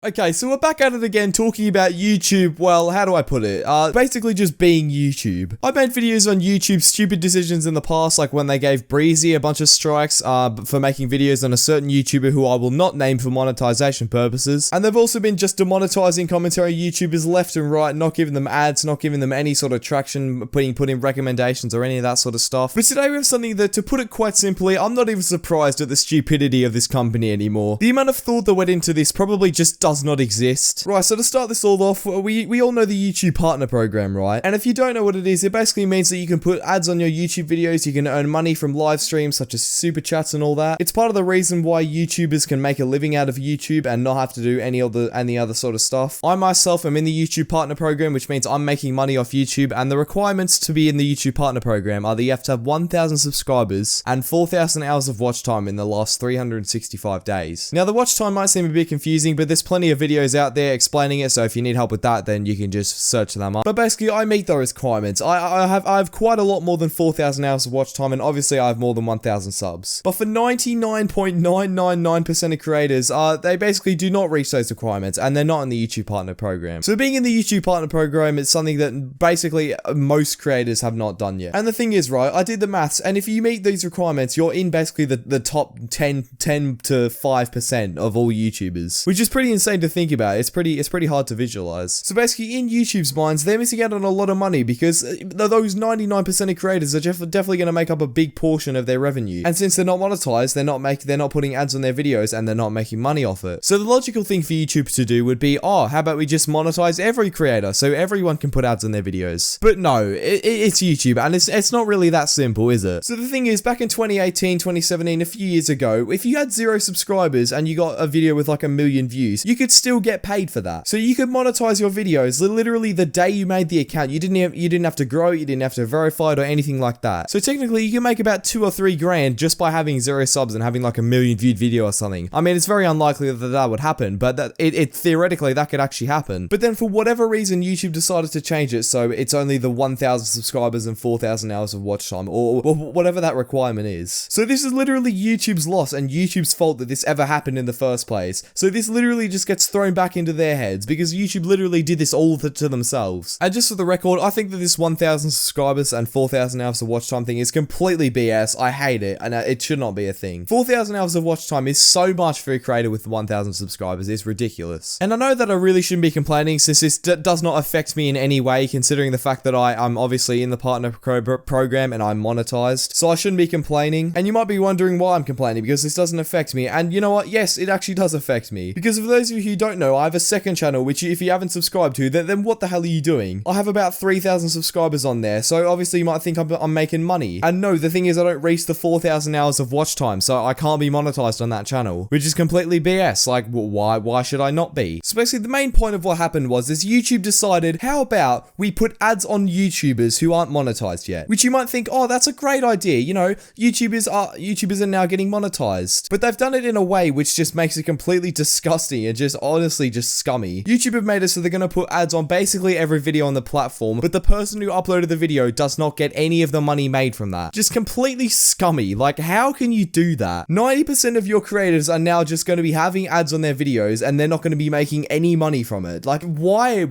Okay, so we're back at it again talking about YouTube. Well, how do I put it? Basically just being YouTube. I've made videos on YouTube stupid decisions in the past, like when they gave Breezy a bunch of strikes for making videos on a certain YouTuber who I will not name for monetization purposes. And they've also been just demonetizing commentary YouTubers left and right, not giving them ads, not giving them any sort of traction, putting recommendations or any of that sort of stuff. But today we have something that, to put it quite simply, I'm not even surprised at the stupidity of this company anymore. The amount of thought that went into this probably just does not exist. Right, so to start this all off, we all know the YouTube Partner Program, right? And if you don't know what it is, it basically means that you can put ads on your YouTube videos, you can earn money from live streams such as super chats and all that. It's part of the reason why YouTubers can make a living out of YouTube and not have to do any other sort of stuff. I myself am in the YouTube Partner Program, which means I'm making money off YouTube, and the requirements to be in the YouTube Partner Program are that you have to have 1,000 subscribers and 4,000 hours of watch time in the last 365 days. Now, the watch time might seem a bit confusing, but there's plenty of videos out there explaining it, so if you need help with that, then you can just search them up. But basically, I meet those requirements. I have quite a lot more than 4,000 hours of watch time, and obviously I have more than 1,000 subs. But for 99.999% of creators, they basically do not reach those requirements, and they're not in the YouTube Partner Program. So being in the YouTube Partner Program is something that basically most creators have not done yet. And the thing is, right, I did the maths, and if you meet these requirements, you're in basically the top 10 to 5% of all YouTubers, which is pretty insane to think about. It's pretty hard to visualize. So basically, in YouTube's minds, they're missing out on a lot of money because those 99% of creators are definitely going to make up a big portion of their revenue. And since they're not monetized, they're not putting ads on their videos, and they're not making money off it. So the logical thing for YouTube to do would be, how about we just monetize every creator so everyone can put ads on their videos? But no, it's YouTube, and it's not really that simple, is it? So the thing is, back in 2018, 2017, a few years ago, if you had 0 subscribers and you got a video with like 1 million views, you could still get paid for that. So you could monetize your videos literally the day you made the account. You didn't have to grow, you didn't have to verify it or anything like that. So technically, you can make about 2 or 3 grand just by having 0 subs and having like 1 million viewed video or something. I mean, it's very unlikely that would happen, but theoretically that could actually happen. But then for whatever reason, YouTube decided to change it so it's only the 1,000 subscribers and 4,000 hours of watch time, or whatever that requirement is. So this is literally YouTube's loss and YouTube's fault that this ever happened in the first place. So this literally just gets thrown back into their heads because YouTube literally did this all to themselves. And just for the record, I think that this 1,000 subscribers and 4,000 hours of watch time thing is completely BS. I hate it, and it should not be a thing. 4,000 hours of watch time is so much for a creator with 1,000 subscribers. It's ridiculous. And I know that I really shouldn't be complaining since this does not affect me in any way, considering the fact that I'm obviously in the partner program and I'm monetized. So I shouldn't be complaining. And you might be wondering why I'm complaining, because this doesn't affect me. And you know what? Yes, it actually does affect me. Because for those of you who don't know, I have a second channel, which if you haven't subscribed to, then what the hell are you doing? I have about 3,000 subscribers on there, so obviously you might think I'm making money. And no, the thing is, I don't reach the 4,000 hours of watch time, so I can't be monetized on that channel, which is completely BS. Like, why should I not be? So basically, the main point of what happened was YouTube decided, how about we put ads on YouTubers who aren't monetized yet? Which you might think, oh, that's a great idea. You know, YouTubers are now getting monetized. But they've done it in a way which just makes it completely disgusting and just honestly just scummy. YouTube have made it so they're going to put ads on basically every video on the platform, but the person who uploaded the video does not get any of the money made from that. Just completely scummy. Like, how can you do that? 90% of your creators are now just going to be having ads on their videos and they're not going to be making any money from it. Like, why?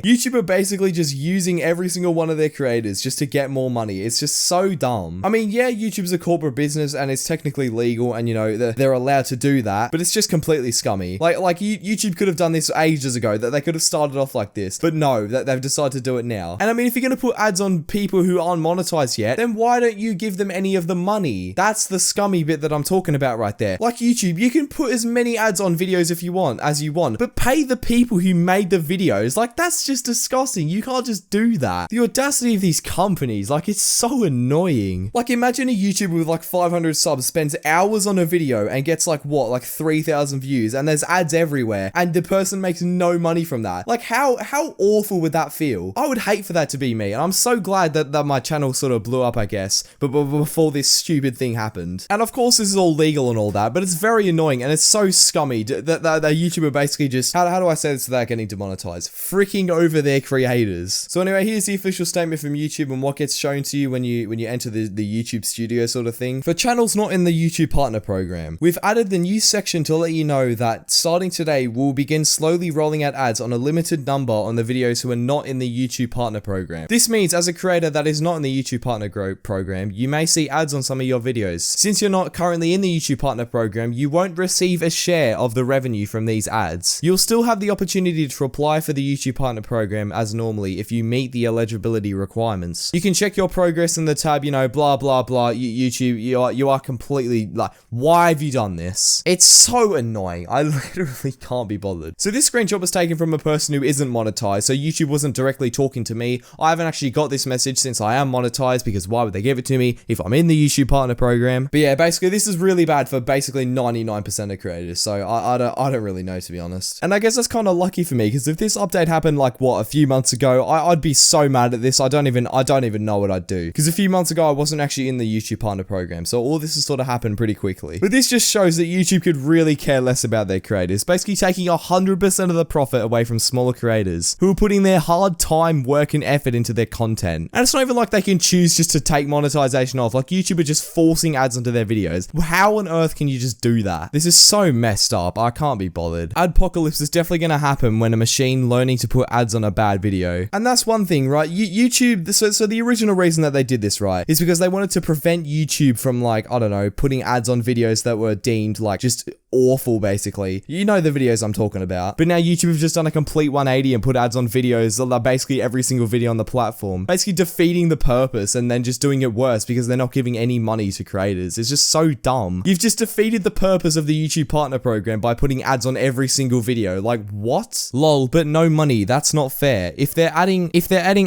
YouTube are basically just using every single one of their creators just to get more money. It's just so dumb. I mean, yeah, YouTube's a corporate business and it's technically legal and, you know, they're allowed to do that, but it's just completely scummy. Like YouTube could have done this ages ago, that they could have started off like this, but no, that they've decided to do it now. And I mean, if you're going to put ads on people who aren't monetized yet, then why don't you give them any of the money? That's the scummy bit that I'm talking about right there. Like YouTube, you can put as many ads on videos as you want, but pay the people who made the videos. Like, that's just disgusting. You can't just do that. The audacity of these companies, like, it's so annoying. Like, imagine a YouTuber with like 500 subs spends hours on a video and gets like 3,000 views, and there's ads everywhere, and the person makes no money from that. Like, how awful would that feel? I would hate for that to be me, and I'm so glad that my channel sort of blew up, I guess, but before this stupid thing happened. And of course, this is all legal and all that, but it's very annoying, and it's so scummy that YouTuber basically just, how do I say this without getting demonetized? Freaking over their creators. So anyway, here's the official statement from YouTube and what gets shown to you when you enter the YouTube studio sort of thing. For channels not in the YouTube Partner Program, we've added the new section to let you know that starting today, we'll begin slowly rolling out ads on a limited number on the videos who are not in the YouTube Partner Program. This means as a creator that is not in the YouTube Partner Program, you may see ads on some of your videos. Since you're not currently in the YouTube Partner Program, you won't receive a share of the revenue from these ads. You'll still have the opportunity to apply for the YouTube Partner Program as normally if you meet the eligibility requirements. You can check your progress in the tab, you know, blah blah blah, YouTube, you are completely like, why have you done this? It's so annoying. I literally can't be bothered. So this screenshot was taken from a person who isn't monetized, so YouTube wasn't directly talking to me. I haven't actually got this message since I am monetized, because why would they give it to me if I'm in the YouTube Partner Program? But yeah, basically this is really bad for basically 99% of creators, so I don't really know, to be honest. And I guess that's kind of lucky for me, because if this update happened like what, a few months ago, I'd be so mad at this. I don't even know what I'd do, because a few months ago I wasn't actually in the YouTube Partner Program, so all this has sort of happened pretty quickly. But this just shows that YouTube could really care less about their creators, basically taking 100% of the profit away from smaller creators who are putting their hard time, work and effort into their content. And it's not even like they can choose just to take monetization off. Like, YouTube are just forcing ads onto their videos. How on earth can you just do that? This is so messed up. I can't be bothered. Adpocalypse is definitely going to happen when a machine learning to put ads on a bad video. And that's one thing, right? YouTube, so the original reason that they did this, right, is because they wanted to prevent YouTube from, like, I don't know, putting ads on videos that were deemed like just awful, basically. You know the videos I'm talking about. But now YouTube have just done a complete 180 and put ads on videos that are basically every single video on the platform, basically defeating the purpose and then just doing it worse because they're not giving any money to creators. It's just so dumb. You've just defeated the purpose of the YouTube Partner Program by putting ads on every single video. Like, what? Lol, but no money. That's not fair. If they're adding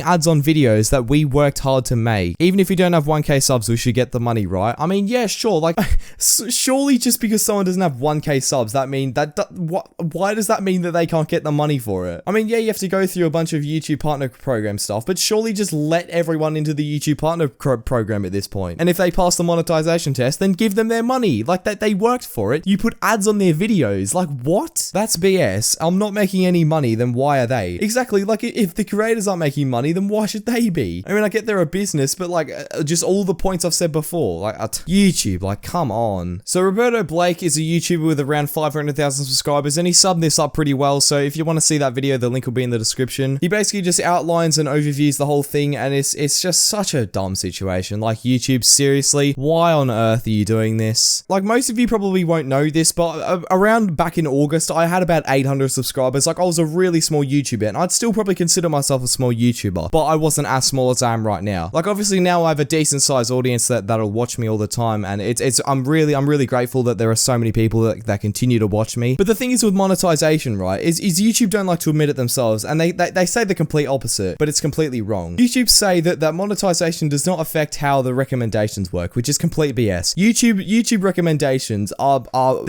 ads on videos that we worked hard to make, even if we don't have 1k subs, we should get the money, right? I mean, yeah, sure. Like, surely just because someone doesn't have 1k subs, why does that mean that they can't get the money for it? I mean, yeah, you have to go through a bunch of YouTube Partner Program stuff, but surely just let everyone into the YouTube Partner Program at this point. And if they pass the monetization test, then give them their money. Like, that they worked for it. You put ads on their videos. Like, what? That's BS. I'm not making any money, then why are they? Exactly. Like, if the creators aren't making money, then why should they be? I mean, I get they're a business, but like, just all the points I've said before, like, YouTube, like, come on. So Roberto Blake is a YouTuber with around 500,000 subscribers, and he subbed this up pretty well, so if you want to see that video, the link will be in the description. He basically just outlines and overviews the whole thing, and it's just such a dumb situation. Like, YouTube, seriously, why on earth are you doing this? Like, most of you probably won't know this, but around back in August, I had about 800 subscribers. Like, I was a really small YouTuber, and I'd still probably consider myself a small YouTuber, but I wasn't as small as I am right now. Like, obviously now I have a decent sized audience that'll watch me all the time, and I'm really grateful that there are so many people that continue to watch me. But the thing is with monetization, right, is YouTube don't like to admit it themselves, and they say the complete opposite, but it's completely wrong. YouTube say that monetization does not affect how the recommendations work, which is complete BS. YouTube recommendations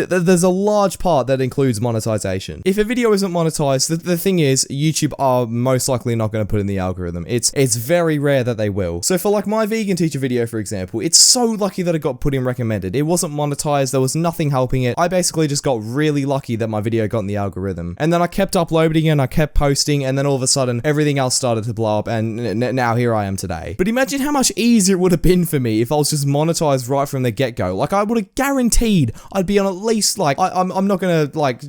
there's a large part that includes monetization. If a video isn't monetized, the thing is, YouTube are most likely not going to put in the algorithm. It's very rare that they will. So for like my vegan teacher video, for example, it's so lucky that it got put in recommended. It wasn't monetized. There was nothing helping it. I basically just got really lucky that my video got in the algorithm. And then I kept uploading and I kept posting, and then all of a sudden everything else started to blow up, and now here I am today. But imagine how much easier it would have been for me if I was just monetized right from the get-go. Like, I would have guaranteed I'd be on at least, like, I'm not gonna like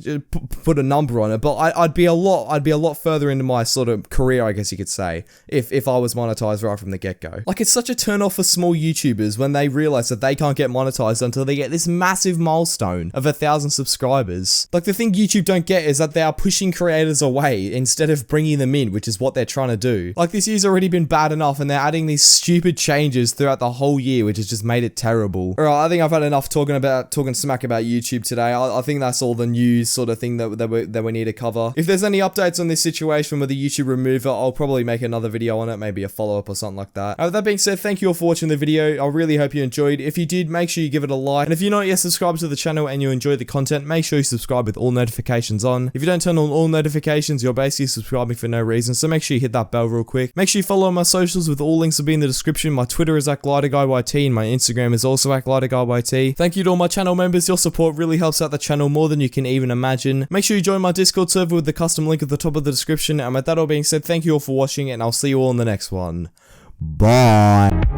put a number on it, but I'd be a lot further into my sort of career, I guess you could say, if I was monetized right from the get-go. Like, it's such a turn off for small YouTubers when they realize that they can't get monetized until they get this massive milestone of 1,000 subscribers. Like, the thing YouTube don't get is that they are pushing creators away instead of bringing them in, which is what they're trying to do. Like, this year's already been bad enough, and they're adding these stupid changes throughout the whole year, which has just made it terrible. Alright, I think I've had enough talking smack about YouTube today. I think that's all the news sort of thing that we need to cover. If there's any updates on this situation with the YouTube remover, I'll probably make another video on it, maybe a follow-up or something like that. With that being said, thank you all for watching the video. I really hope you enjoyed. If you did, make sure you give it a like. And if you're not yet subscribed to the channel and you enjoy the content, make sure you subscribe with all notifications on. If you don't turn on all notifications, you're basically subscribing for no reason, so make sure you hit that bell real quick. Make sure you follow my socials, with all links will be in the description. My Twitter is @GliderGuyYT, and my Instagram is also @GliderGuyYT. Thank you to all my channel members. Your support really helps out the channel more than you can even imagine. Make sure you join my Discord server with the custom link at the top of the description. And with that all being said, thank you all for watching, and I'll see you all in the next one. Bye.